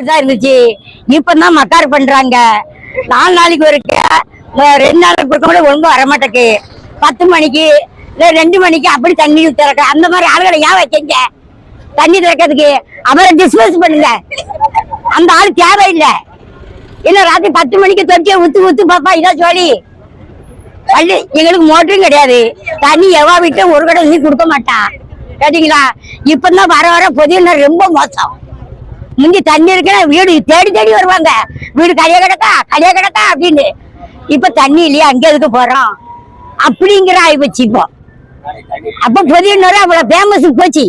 இருந்துச்சு. இப்பதான் மக்கார் பண்றாங்க. 4 நாளைக்கு ஒருக்க 2 நாளைக்கு கூட ஒழுங்கா வரமாட்டேக்கு. 10 மணிக்கு இல்ல 2 மணிக்கு அப்படி தண்ணி திறக்க. அந்த மாதிரி ஆளுகளை ஏன் வைக்கீங்க தண்ணி திறக்கிறதுக்கு? அவரை டிஸ்போஸ் பண்ணுங்க. அந்த ஆள் தேவையில்லை. இல்ல ராத்திரி 10 மணிக்கு தொட்டியை ஊத்து பாப்பா இதான் சொல்லி பள்ளி. எங்களுக்கு மோட்டரும் கிடையாது. தண்ணி எவா விட்டு ஒரு கடை நீ கொடுக்க மாட்டான். கேட்டீங்களா? இப்பதான் வர வர பொதுவினர் ரொம்ப மோசம். முந்தி தண்ணி இருக்குன்னா வீடு தேடி தேடி வருவாங்க. வீடு கடையா கிடக்கா அப்படின்னு. இப்ப தண்ணி இல்லையா அங்க எதுக்கு போறோம் அப்படிங்கிற ஆயிப்போச்சு. இப்போ அப்ப பொதுவினர் அவ்வளவு ஃபேமஸ் போச்சு.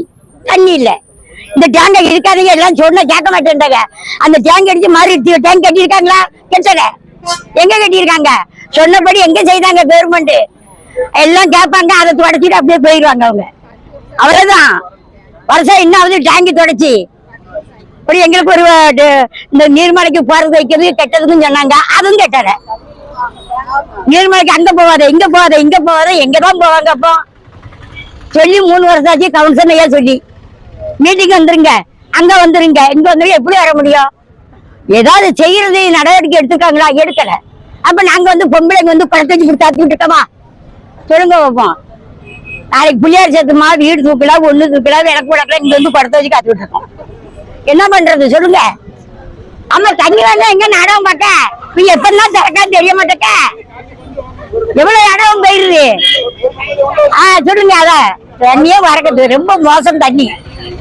தண்ணி இல்ல. இந்த டேங்க இருக்காதீங்க எல்லாம் சொன்னா கேட்க மாட்டேன்டாங்க. அந்த டேங்க் அடிச்சு மாறி டேங்க் கட்டியிருக்காங்களா? கெட்டல. எங்க கட்டியிருக்காங்க? சொன்னபடி எங்க செய்தாங்க கவர்மெண்ட்? எல்லாம் கேட்பாங்க, அதை தொடச்சிட்டு அப்படியே போயிடுவாங்க அவங்க. அவ்வளவுதான். வருஷம் என்னாவது டேங்கி தொடச்சி அப்படி எங்களுக்கு ஒரு இந்த நீர்மலைக்கு போறது வைக்கிறது கெட்டதுக்கும் சொன்னாங்க. அதுவும் கெட்டல. நீர்மலைக்கு அங்க போவாத இங்க போவாத எங்கதான் போவாங்க. அப்போ சொல்லி 3 வருஷம் ஆச்சு. கவுன்சிலையா சொல்லி மீட்டிங் வந்துருங்க, அங்க வந்துருங்க, இங்க வந்துருங்க. எப்படி வர முடியும்? ஏதாவது செய்யறது நடவடிக்கை எடுத்துருக்காங்களா? எடுக்கல. அப்ப நாங்க பொம்பளைங்க பணத்தை வச்சு கொடுத்து விட்டுட்டோமா? சொல்லுங்க வைப்போம். நாளைக்கு பிள்ளையார் சேர்த்துமா வீடு தூக்கலாம், ஒண்ணு தூக்கலாம், விளக்கு விளக்கலாம். இங்க படத்தை வச்சு காத்து விட்டுருக்கோம். என்ன பண்றது சொல்லுங்க? ஆமா, தண்ணி வேணா எங்க நாடகம் பார்க்க நீ எப்பதான் திறக்கான்னு தெரிய மாட்டேக்க. எவ்வளவு நாடகம் போயிருது. சொல்லுங்க. அத தண்ணியே வரக்கது ரொம்ப மோசம். தண்ணி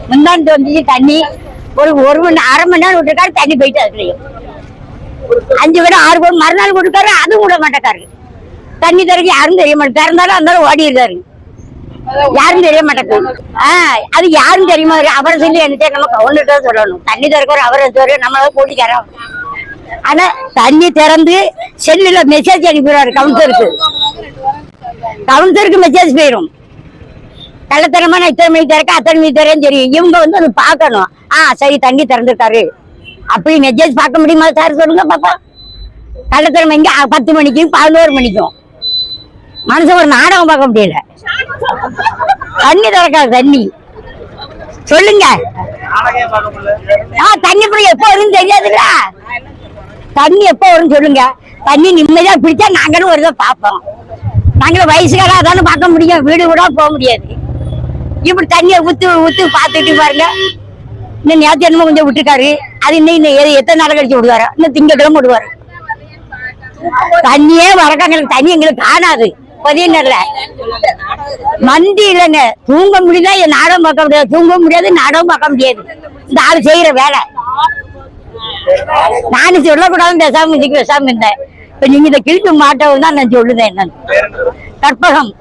முந்தாண்டு வந்துச்சு. தண்ணி ஒரு 1 மணி 1/2 மணி நேரம் விட்டுருக்காரு. தண்ணி போயிட்டு அதுலயும் 5 பேரும் 6 பேரும் மறுநாள் கொடுக்காரு. அதுவும் விட மாட்டேக்காரு. தண்ணி திறக்க யாரும் தெரிய மாட்டேன். திறந்தாலும் அந்த ஓடி இருக்காரு. யாரும் தெரிய மாட்டேங்குது. அது யாரும் தெரியுமா? அவரை சொல்லி என்ன நம்ம கவுண்டர் சொல்லணும். தண்ணி திறக்கிற அவரை சொல்லி நம்ம கூட்டிக்கிறோம். ஆனா தண்ணி திறந்து செல்லுல மெசேஜ் அனுப்பிடுவாரு கவுன்சிலருக்கு. கவுன்சிலருக்கு மெசேஜ் போயிடும். கள்ளத்தனமா நான் இத்தனை மணிக்கு திறக்க அத்தனை மணிக்கு திறன்னு தெரியும். இவங்க அது பார்க்கணும். சரி தண்ணி திறந்துருக்காரு அப்படி மெசேஜ் பார்க்க முடியுமா சார்? சொல்லுங்க பாப்பா. கள்ளத்தனமா இங்க 10 மணிக்கும் 11 மணிக்கும் மனுஷன் ஒரு நாடகம் பார்க்க முடியல. தண்ணி திறக்காது. தண்ணி சொல்லுங்க. தண்ணி எப்ப வரும் தெரியாதுல்ல. தண்ணி எப்ப வரும் சொல்லுங்க. தண்ணி நிம்மதியா பிடிச்சா நாங்களும் ஒரு இதை பார்ப்போம். நாங்களும் வயசுக்காக அதானே பார்க்க முடியும். வீடு கூட போக முடியாது. இப்படி தண்ணியை ஊத்து பார்த்துட்டு பாருங்க. இன்னும் நேற்று என்னமோ கொஞ்சம் விட்டுருக்காரு. அது இன்னும் எத்தனை நாள் கழிச்சு விடுவாரு? இன்னும் திங்கக்கிழமை விடுவாரு. தண்ணியே வரக்காங்க. தண்ணி எங்களுக்கு காணாது. பதினர்ல மந்தி இல்லைங்க. தூங்க முடியல. நாடகம் பார்க்க முடியாது. தூங்க முடியாது, நாடகம் பார்க்க முடியாது. இந்த ஆள் செய்யற வேலை. நானும் சொல்லக்கூடாதுன்னு பேசாம இருந்தேன். இப்ப நீங்க இதை கிழிக்க மாட்டவும் தான் நான் சொல்லுதேன். என்னன்னு கற்பகம்.